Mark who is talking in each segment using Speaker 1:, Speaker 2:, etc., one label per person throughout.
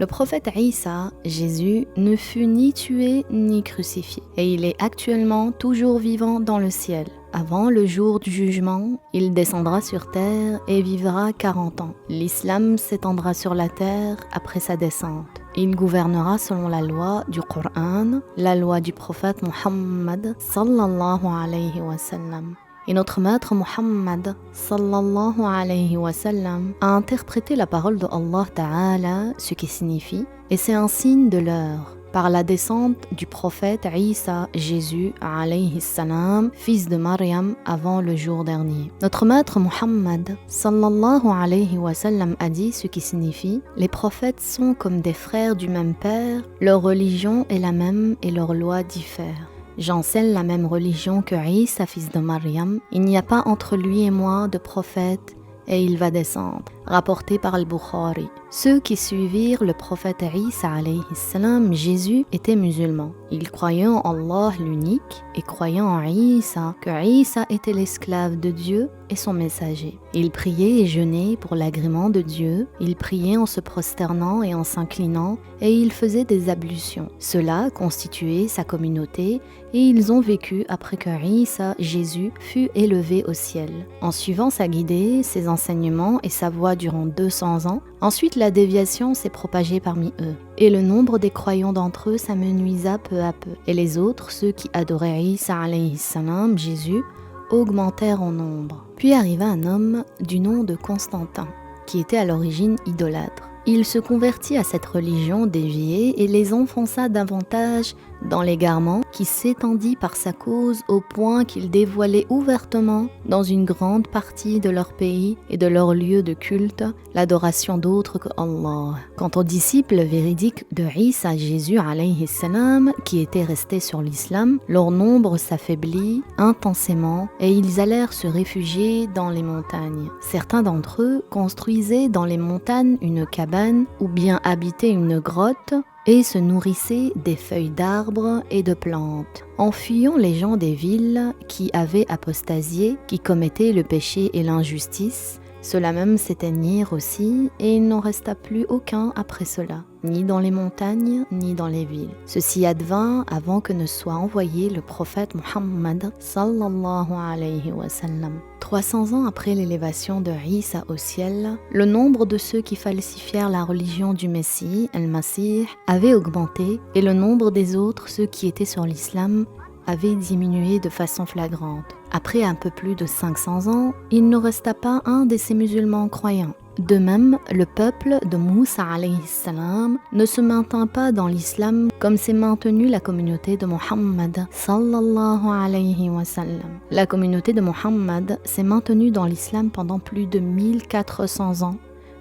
Speaker 1: Le prophète Isa, Jésus, ne fut ni tué ni crucifié, et il est actuellement toujours vivant dans le ciel. Avant le jour du jugement, il descendra sur terre et vivra 40 ans. L'islam s'étendra sur la terre après sa descente. Il gouvernera selon la loi du Coran, la loi du prophète Muhammad sallallahu alayhi wa sallam. Et notre maître Muhammad sallallahu alayhi wa sallam a interprété la parole de Allah Ta'ala, ce qui signifie, et c'est un signe de l'heure, par la descente du prophète Isa, Jésus alayhi salam, fils de Maryam, avant le jour dernier. Notre maître Muhammad sallallahu alayhi wa sallam a dit ce qui signifie, les prophètes sont comme des frères du même père, leur religion est la même et leurs lois diffèrent. J'enseigne la même religion que Isa, fils de Maryam. Il n'y a pas entre lui et moi de prophète et il va descendre. Rapporté par Al-Bukhari. Ceux qui suivirent le prophète Isa alayhi salam, Jésus, étaient musulmans. Ils croyaient en Allah l'unique et croyaient en Isa, que Isa était l'esclave de Dieu et son messager. Ils priaient et jeûnaient pour l'agrément de Dieu. Ils priaient en se prosternant et en s'inclinant et ils faisaient des ablutions. Cela constituait sa communauté et ils ont vécu après que Isa, Jésus, fut élevé au ciel. En suivant sa guidée, ses enseignements et sa voie durant 200 ans, ensuite la déviation s'est propagée parmi eux. Et le nombre des croyants d'entre eux s'amenuisa peu à peu. Et les autres, ceux qui adoraient Isa alayhi salam, Jésus, augmentèrent en nombre. Puis arriva un homme du nom de Constantin, qui était à l'origine idolâtre. Il se convertit à cette religion déviée et les enfonça davantage dans l'égarement qui s'étendit par sa cause au point qu'il dévoilait ouvertement dans une grande partie de leur pays et de leur lieu de culte l'adoration d'autres que Allah. Quant aux disciples véridiques de Isa, Jésus alayhi salam, qui étaient restés sur l'islam, leur nombre s'affaiblit intensément et ils allèrent se réfugier dans les montagnes. Certains d'entre eux construisaient dans les montagnes une cabane ou bien habitaient une grotte et se nourrissaient des feuilles d'arbres et de plantes. En fuyant les gens des villes qui avaient apostasié, qui commettaient le péché et l'injustice, ceux-là même s'éteignirent aussi et il n'en resta plus aucun après cela, ni dans les montagnes, ni dans les villes. Ceci advint avant que ne soit envoyé le prophète Muhammad sallallahu alayhi wa sallam. 300 ans après l'élévation de Isa au ciel, le nombre de ceux qui falsifièrent la religion du Messie, Al-Masih, avait augmenté et le nombre des autres, ceux qui étaient sur l'islam, avait diminué de façon flagrante. Après un peu plus de 500 ans, il ne resta pas un de ces musulmans croyants. De même, le peuple de Moussa alayhi salam ne se maintint pas dans l'islam comme s'est maintenue la communauté de Muhammad sallallahu alayhi wa sallam. La communauté de Muhammad s'est maintenue dans l'islam pendant plus de 1400 ans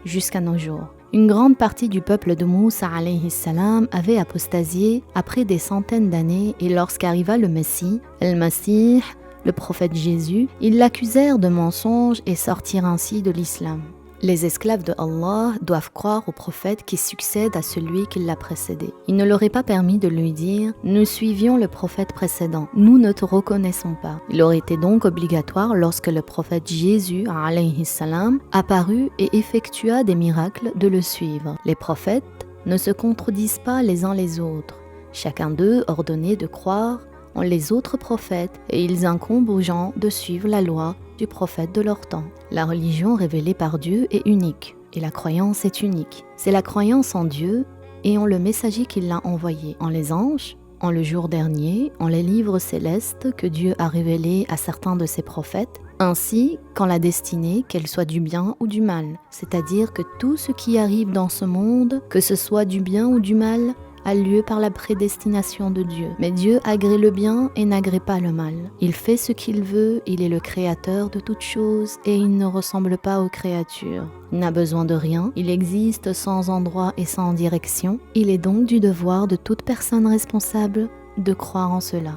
Speaker 1: jusqu'à nos jours. Une grande partie du peuple de Moussa alayhi salam avait apostasié après des centaines d'années et lorsqu'arriva le Messie, Al-Masih, le prophète Jésus, ils l'accusèrent de mensonge et sortirent ainsi de l'islam. Les esclaves de Allah doivent croire au prophète qui succède à celui qui l'a précédé. Il ne leur est pas permis de lui dire « Nous suivions le prophète précédent, nous ne te reconnaissons pas ». Il aurait été donc obligatoire lorsque le prophète Jésus alayhi salam apparut et effectua des miracles de le suivre. Les prophètes ne se contredisent pas les uns les autres. Chacun d'eux ordonnait de croire en les autres prophètes et ils incombent aux gens de suivre la loi du prophète de leur temps. La religion révélée par Dieu est unique et la croyance est unique. C'est la croyance en Dieu et en le messager qui l'a envoyé, en les anges, en le jour dernier, en les livres célestes que Dieu a révélés à certains de ses prophètes, ainsi qu'en la destinée, qu'elle soit du bien ou du mal. C'est-à-dire que tout ce qui arrive dans ce monde, que ce soit du bien ou du mal, a lieu par la prédestination de Dieu. Mais Dieu agrée le bien et n'agrée pas le mal. Il fait ce qu'il veut, il est le créateur de toutes choses et il ne ressemble pas aux créatures. Il n'a besoin de rien, il existe sans endroit et sans direction. Il est donc du devoir de toute personne responsable de croire en cela.